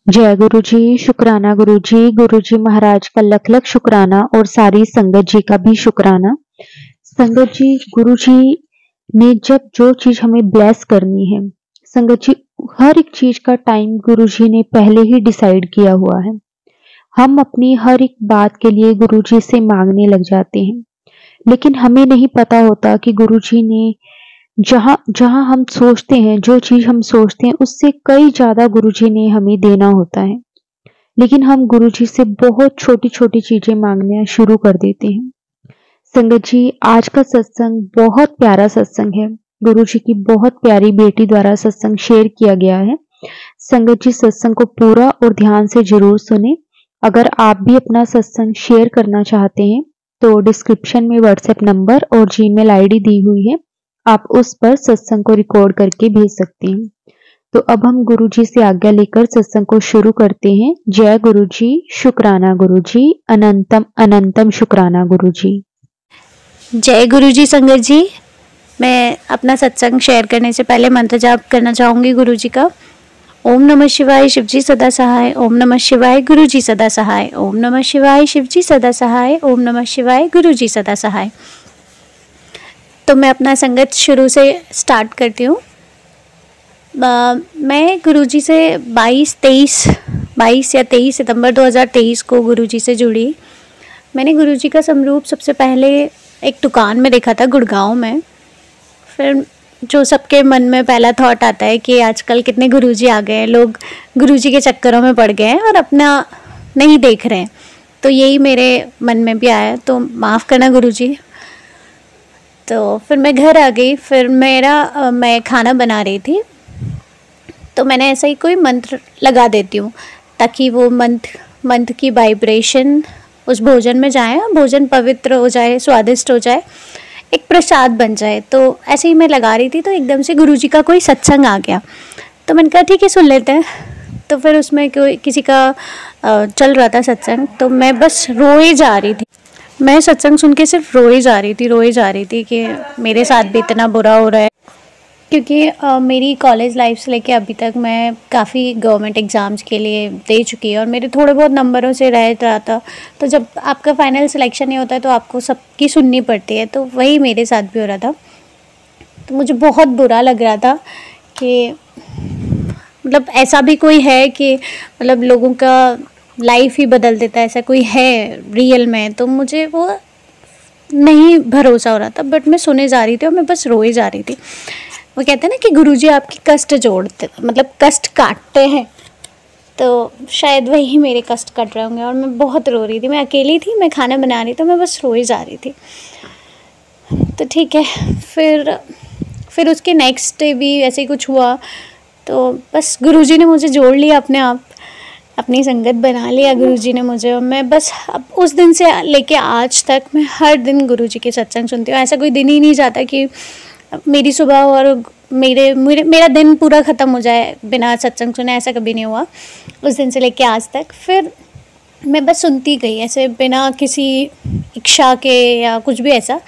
जय गुरु जी, शुक्राना गुरु जी महाराज का लख लख शुक्राना और सारी संगत जी का भी शुक्राना। संगत जी, गुरु जी ने जब जो चीज हमें ब्लेस करनी है, संगत जी हर एक चीज का टाइम गुरु जी ने पहले ही डिसाइड किया हुआ है। हम अपनी हर एक बात के लिए गुरु जी से मांगने लग जाते हैं, लेकिन हमें नहीं पता होता कि गुरु जी ने जहां जहां हम सोचते हैं, जो चीज हम सोचते हैं उससे कई ज्यादा गुरुजी ने हमें देना होता है, लेकिन हम गुरुजी से बहुत छोटी छोटी चीजें मांगना शुरू कर देते हैं। संगत जी, आज का सत्संग बहुत प्यारा सत्संग है। गुरुजी की बहुत प्यारी बेटी द्वारा सत्संग शेयर किया गया है। संगत जी, सत्संग को पूरा और ध्यान से जरूर सुने। अगर आप भी अपना सत्संग शेयर करना चाहते हैं तो डिस्क्रिप्शन में व्हाट्सएप नंबर और जीमेल आईडी दी हुई है, आप उस पर सत्संग को रिकॉर्ड करके भेज सकते हैं। तो अब हम गुरु जी से आज्ञा लेकर सत्संग को शुरू करते हैं। जय गुरु जी, शुक्राना गुरु जी, अनंतम अनंतम शुक्राना गुरु जी। जय गुरु जी। संगत जी, मैं अपना सत्संग शेयर करने से पहले मंत्र जाप करना चाहूँगी गुरु जी का। ओम नमः शिवाय, शिव जी सदा सहाय। ओम नमः शिवाय, गुरु जी सदा सहाय। ओम नमः शिवाय, शिव जी सदा सहाय। ओम नमः शिवाय, गुरु जी सदा सहाय। तो मैं अपना संगत शुरू से स्टार्ट करती हूँ। मैं गुरुजी से 22 या 23 सितंबर 2023 को गुरुजी से जुड़ी। मैंने गुरुजी का समरूप सबसे पहले एक दुकान में देखा था, गुड़गांव में। फिर जो सबके मन में पहला थॉट आता है कि आजकल कितने गुरुजी आ गए हैं, लोग गुरुजी के चक्करों में पड़ गए हैं और अपना नहीं देख रहे हैं। तो यही मेरे मन में भी आया, तो माफ़ करना गुरुजी। तो फिर मैं घर आ गई। फिर मैं खाना बना रही थी, तो मैंने ऐसा ही कोई मंत्र लगा देती हूँ ताकि वो मंत्र की वाइब्रेशन उस भोजन में जाए और भोजन पवित्र हो जाए, स्वादिष्ट हो जाए, एक प्रसाद बन जाए। तो ऐसे ही मैं लगा रही थी, तो एकदम से गुरुजी का कोई सत्संग आ गया। तो मैंने कहा ठीक है, सुन लेते हैं। तो फिर उसमें किसी का चल रहा था सत्संग, तो मैं बस रोए जा रही थी। मैं सत्संग सुन के सिर्फ रोए जा रही थी कि मेरे साथ भी इतना बुरा हो रहा है। क्योंकि मेरी कॉलेज लाइफ से लेके अभी तक मैं काफ़ी गवर्नमेंट एग्ज़ाम्स के लिए दे चुकी है और मेरे थोड़े बहुत नंबरों से रह रहा था। तो जब आपका फाइनल सिलेक्शन नहीं होता है तो आपको सबकी सुननी पड़ती है, तो वही मेरे साथ भी हो रहा था। तो मुझे बहुत बुरा लग रहा था कि मतलब ऐसा भी कोई है कि मतलब लोगों का लाइफ ही बदल देता है, ऐसा कोई है रियल में। तो मुझे वो नहीं भरोसा हो रहा था, बट मैं सुने जा रही थी और मैं बस रोए जा रही थी। वो कहते हैं ना कि गुरुजी आपकी कष्ट जोड़ते, मतलब कष्ट काटते हैं, तो शायद वही मेरे कष्ट कट रहे होंगे। और मैं बहुत रो रही थी, मैं अकेली थी, मैं खाना बना रही, तो मैं बस रोए जा रही थी। तो ठीक है, फिर उसके नेक्स्ट डे भी ऐसे ही कुछ हुआ। तो बस गुरुजी ने मुझे जोड़ लिया अपने आप, अपनी संगत बना लिया गुरुजी ने मुझे। और मैं बस अब उस दिन से लेके आज तक मैं हर दिन गुरुजी के सत्संग सुनती हूँ। ऐसा कोई दिन ही नहीं जाता कि मेरी सुबह और मेरा दिन पूरा ख़त्म हो जाए बिना सत्संग सुने, ऐसा कभी नहीं हुआ उस दिन से लेके आज तक। फिर मैं बस सुनती गई ऐसे बिना किसी इच्छा के या कुछ भी ऐसा,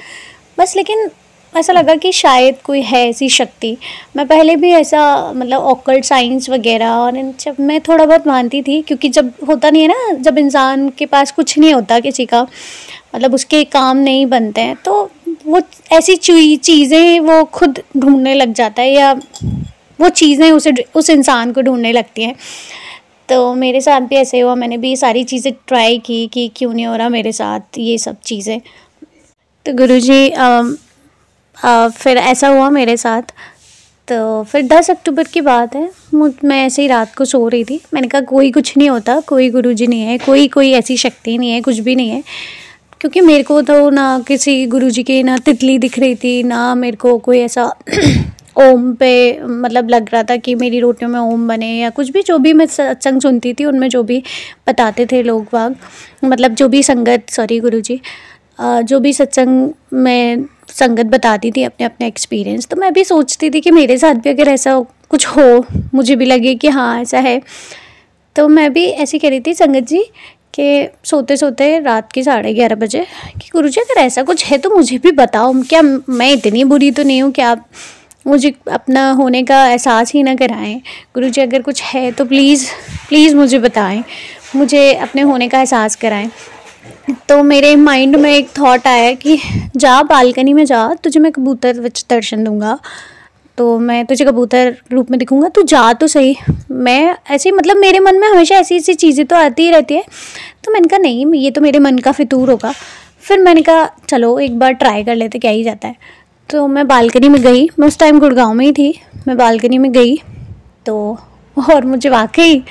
बस। लेकिन ऐसा लगा कि शायद कोई है ऐसी शक्ति। मैं पहले भी ऐसा मतलब ऑकल्ट साइंस वगैरह और इन सब मैं थोड़ा बहुत मानती थी, क्योंकि जब होता नहीं है ना, जब इंसान के पास कुछ नहीं होता, किसी का मतलब उसके काम नहीं बनते हैं, तो वो ऐसी चीज़ें वो खुद ढूंढने लग जाता है, या वो चीज़ें उस इंसान को ढूंढने लगती हैं। तो मेरे साथ भी ऐसे हुआ। मैंने भी सारी चीज़ें ट्राई की कि क्यों नहीं हो रहा मेरे साथ ये सब चीज़ें। तो गुरुजी फिर ऐसा हुआ मेरे साथ। तो फिर 10 अक्टूबर की बात है, मैं ऐसे ही रात को सो रही थी। मैंने कहा कोई कुछ नहीं होता, कोई गुरुजी नहीं है, कोई ऐसी शक्ति नहीं है, कुछ भी नहीं है। क्योंकि मेरे को तो ना किसी गुरुजी की ना तितली दिख रही थी, ना मेरे को कोई ऐसा ओम पे मतलब लग रहा था कि मेरी रोटियों में ओम बने या कुछ भी। जो भी मैं सत्संग सुनती थी उनमें जो भी बताते थे लोग वाग, मतलब जो भी गुरुजी जो भी सत्संग में संगत बताती थी अपने अपने एक्सपीरियंस, तो मैं भी सोचती थी कि मेरे साथ भी अगर ऐसा कुछ हो, मुझे भी लगे कि हाँ ऐसा है। तो मैं भी ऐसी कह रही थी संगत जी कि सोते सोते रात के 11:30 बजे कि गुरुजी अगर ऐसा कुछ है तो मुझे भी बताओ, क्या मैं इतनी बुरी तो नहीं हूँ कि आप मुझे अपना होने का एहसास ही ना कराएं। गुरुजी अगर कुछ है तो प्लीज़ प्लीज़ मुझे बताएं, मुझे अपने होने का एहसास कराएं। तो मेरे माइंड में एक थॉट आया कि जा बालकनी में जा, तुझे मैं कबूतर विच दर्शन दूंगा, तो मैं तुझे कबूतर रूप में दिखूंगा, तू जा तो सही। मैं ऐसे मतलब मेरे मन में हमेशा ऐसी ऐसी चीज़ें तो आती ही रहती है। तो मैंने कहा नहीं, ये तो मेरे मन का फितूर होगा। फिर मैंने कहा चलो एक बार ट्राई कर लेते, क्या ही जाता है। तो मैं बालकनी में गई, मैं उस टाइम गुड़गांव में ही थी। मैं बालकनी में गई तो और मुझे वाकई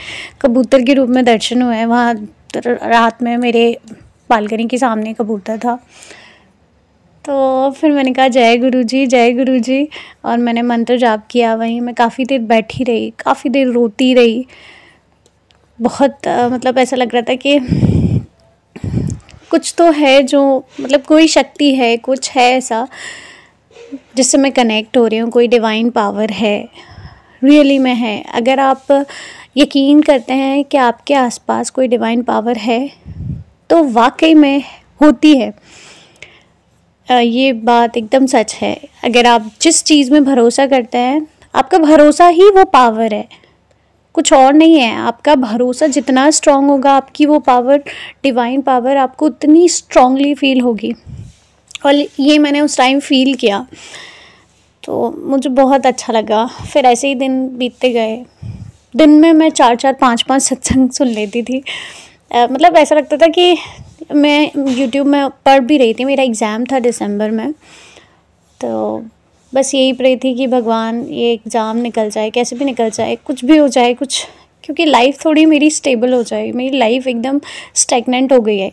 कबूतर के रूप में दर्शन हुए। वहाँ रात में मेरे बालकनी के सामने कबूतर था। तो फिर मैंने कहा जय गुरुजी, जय गुरुजी, और मैंने मंत्र जाप किया। वहीं मैं काफ़ी देर बैठी रही, काफ़ी देर रोती रही। बहुत मतलब ऐसा लग रहा था कि कुछ तो है जो, मतलब कोई शक्ति है, कुछ है ऐसा जिससे मैं कनेक्ट हो रही हूँ, कोई डिवाइन पावर है, रियली में है। अगर आप यकीन करते हैं कि आपके आसपास कोई डिवाइन पावर है तो वाकई में होती है। ये बात एकदम सच है। अगर आप जिस चीज़ में भरोसा करते हैं, आपका भरोसा ही वो पावर है, कुछ और नहीं है। आपका भरोसा जितना स्ट्रांग होगा, आपकी वो पावर, डिवाइन पावर आपको उतनी स्ट्रांगली फील होगी। और ये मैंने उस टाइम फील किया, तो मुझे बहुत अच्छा लगा। फिर ऐसे ही दिन बीतते गए। दिन में मैं 4-4, 5-5 सत्संग सुन लेती थी। मतलब ऐसा लगता था कि मैं यूट्यूब में पढ़ भी रही थी। मेरा एग्ज़ाम था दिसंबर में, तो बस यही प्रे थी कि भगवान ये एग्ज़ाम निकल जाए, कैसे भी निकल जाए, कुछ भी हो जाए, कुछ, क्योंकि लाइफ थोड़ी मेरी स्टेबल हो जाए। मेरी लाइफ एकदम स्टैग्नेंट हो गई है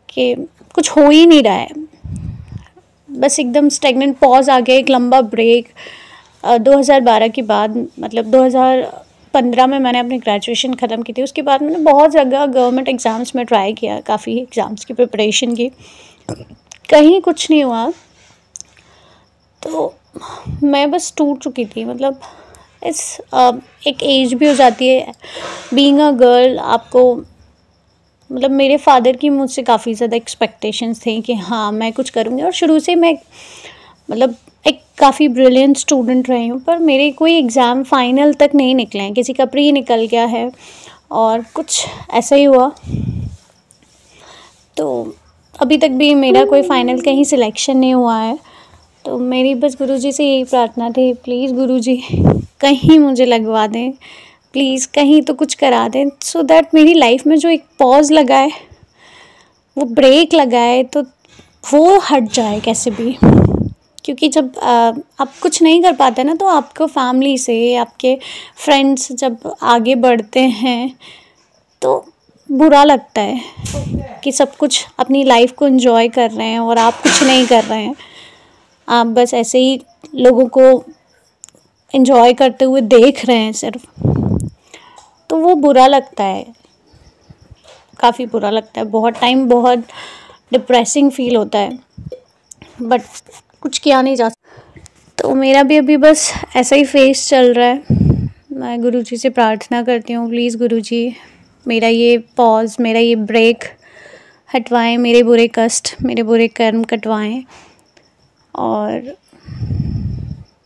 कि कुछ हो ही नहीं रहा है, बस एकदम स्टैग्नेंट। पॉज आ गया, एक लंबा ब्रेक। 2012 के बाद, मतलब 2015 में मैंने अपनी ग्रेजुएशन ख़त्म की थी। उसके बाद मैंने बहुत जगह गवर्नमेंट एग्ज़ाम्स में ट्राई किया, काफ़ी एग्ज़ाम्स की प्रिपरेशन की, कहीं कुछ नहीं हुआ। तो मैं बस टूट चुकी थी। मतलब एक एज भी हो जाती है बीइंग अ गर्ल, आपको, मतलब मेरे फादर की मुझसे काफ़ी ज़्यादा एक्सपेक्टेशंस थी कि हाँ मैं कुछ करूँगी। और शुरू से मैं मतलब एक काफ़ी ब्रिलियंट स्टूडेंट रही हूँ, पर मेरे कोई एग्ज़ाम फाइनल तक नहीं निकले हैं। किसी का प्री निकल गया है और कुछ ऐसा ही हुआ। तो अभी तक भी मेरा कोई फ़ाइनल कहीं सिलेक्शन नहीं हुआ है। तो मेरी बस गुरुजी से यही प्रार्थना थी, प्लीज़ गुरुजी कहीं मुझे लगवा दें, प्लीज़ कहीं तो कुछ करा दें, सो दैट मेरी लाइफ में जो एक पॉज लगा है, वो ब्रेक लगा है, तो वो हट जाए कैसे भी। क्योंकि जब आप कुछ नहीं कर पाते ना, तो आपको फैमिली से, आपके फ्रेंड्स जब आगे बढ़ते हैं तो बुरा लगता है कि सब कुछ अपनी लाइफ को एंजॉय कर रहे हैं और आप कुछ नहीं कर रहे हैं। आप बस ऐसे ही लोगों को एंजॉय करते हुए देख रहे हैं सिर्फ, तो वो बुरा लगता है, काफ़ी बुरा लगता है। बहुत टाइम बहुत डिप्रेसिंग फील होता है, बट कुछ किया नहीं जा सकता। तो मेरा भी अभी बस ऐसा ही फेस चल रहा है। मैं गुरुजी से प्रार्थना करती हूँ, प्लीज़ गुरुजी मेरा ये पॉज, मेरा ये ब्रेक हटवाएं, मेरे बुरे कष्ट, मेरे बुरे कर्म कटवाएं और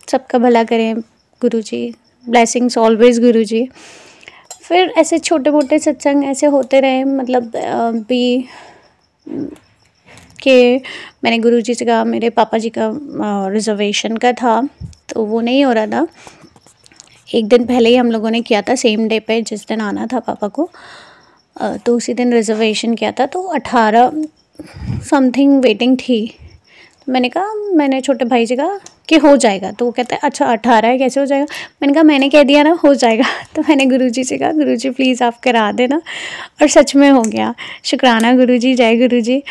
सबका भला करें गुरुजी। ब्लेसिंग्स ऑलवेज गुरुजी। फिर ऐसे छोटे मोटे सत्संग ऐसे होते रहे, मतलब भी कि मैंने गुरुजी से कहा, मेरे पापा जी का रिज़र्वेशन का था तो वो नहीं हो रहा था। एक दिन पहले ही हम लोगों ने किया था, सेम डे पे जिस दिन आना था पापा को, तो उसी दिन रिज़र्वेशन किया था। तो 18 समथिंग वेटिंग थी। तो मैंने कहा, मैंने छोटे भाई से कहा कि हो जाएगा। तो वो कहता है अच्छा 18 है, कैसे हो जाएगा। मैंने कहा मैंने कह दिया ना हो जाएगा। तो मैंने गुरुजी से कहा गुरुजी प्लीज़ आप करा देना, और सच में हो गया। शुक्राना गुरुजी, जय गुरुजी।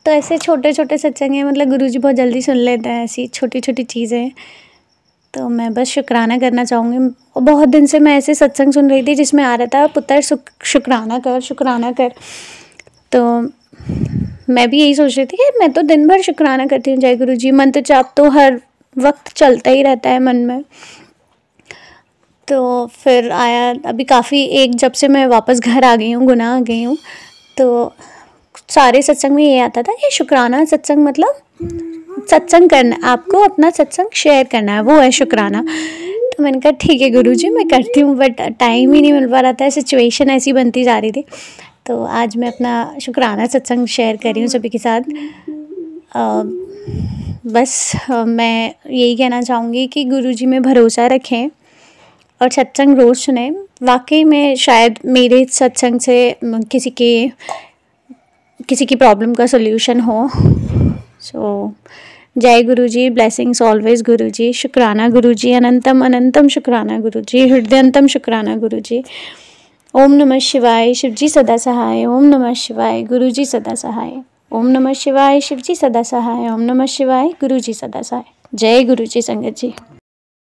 तो ऐसे छोटे छोटे सत्संग हैं, मतलब गुरुजी बहुत जल्दी सुन लेते हैं ऐसी छोटी छोटी चीज़ें। तो मैं बस शुक्राना करना चाहूँगी। और बहुत दिन से मैं ऐसे सत्संग सुन रही थी जिसमें आ रहा था पुत्र शुक्राना कर, शुक्राना कर। तो मैं भी यही सोच रही थी कि मैं तो दिन भर शुक्राना करती हूँ जय गुरुजी। मंत्र जाप तो हर वक्त चलता ही रहता है मन में। तो फिर आया अभी काफ़ी, एक जब से मैं वापस घर आ गई हूँ, गुना आ गई हूँ, तो सारे सत्संग में ये आता था कि शुक्राना सत्संग मतलब सत्संग करना, आपको अपना सत्संग शेयर करना है, वो है शुक्राना। तो मैंने कहा ठीक है गुरुजी मैं करती हूँ, बट टाइम ही नहीं मिल पा रहा था, सिचुएशन ऐसी बनती जा रही थी। तो आज मैं अपना शुक्राना सत्संग शेयर कर रही हूँ सभी के साथ। मैं यही कहना चाहूँगी कि गुरुजी में भरोसा रखें और सत्संग रोज़ सुने। वाकई में शायद मेरे सत्संग से किसी की प्रॉब्लम का सोल्यूशन हो। जय गुरुजी, ब्लेसिंग्स ऑलवेज गुरुजी, शुक्राना गुरुजी, अनंतम अनंतम शुक्राना गुरुजी, हृदयंतम शुक्राना गुरुजी। ओम नमः शिवाय, शिवजी सदा सहाय। ओम नमः शिवाय, गुरुजी सदा सहाय। ओम नमः शिवाय, शिवजी सदा सहाय। ओम नमः शिवाय, गुरुजी सदा सहाय। जय गुरुजी संगत जी।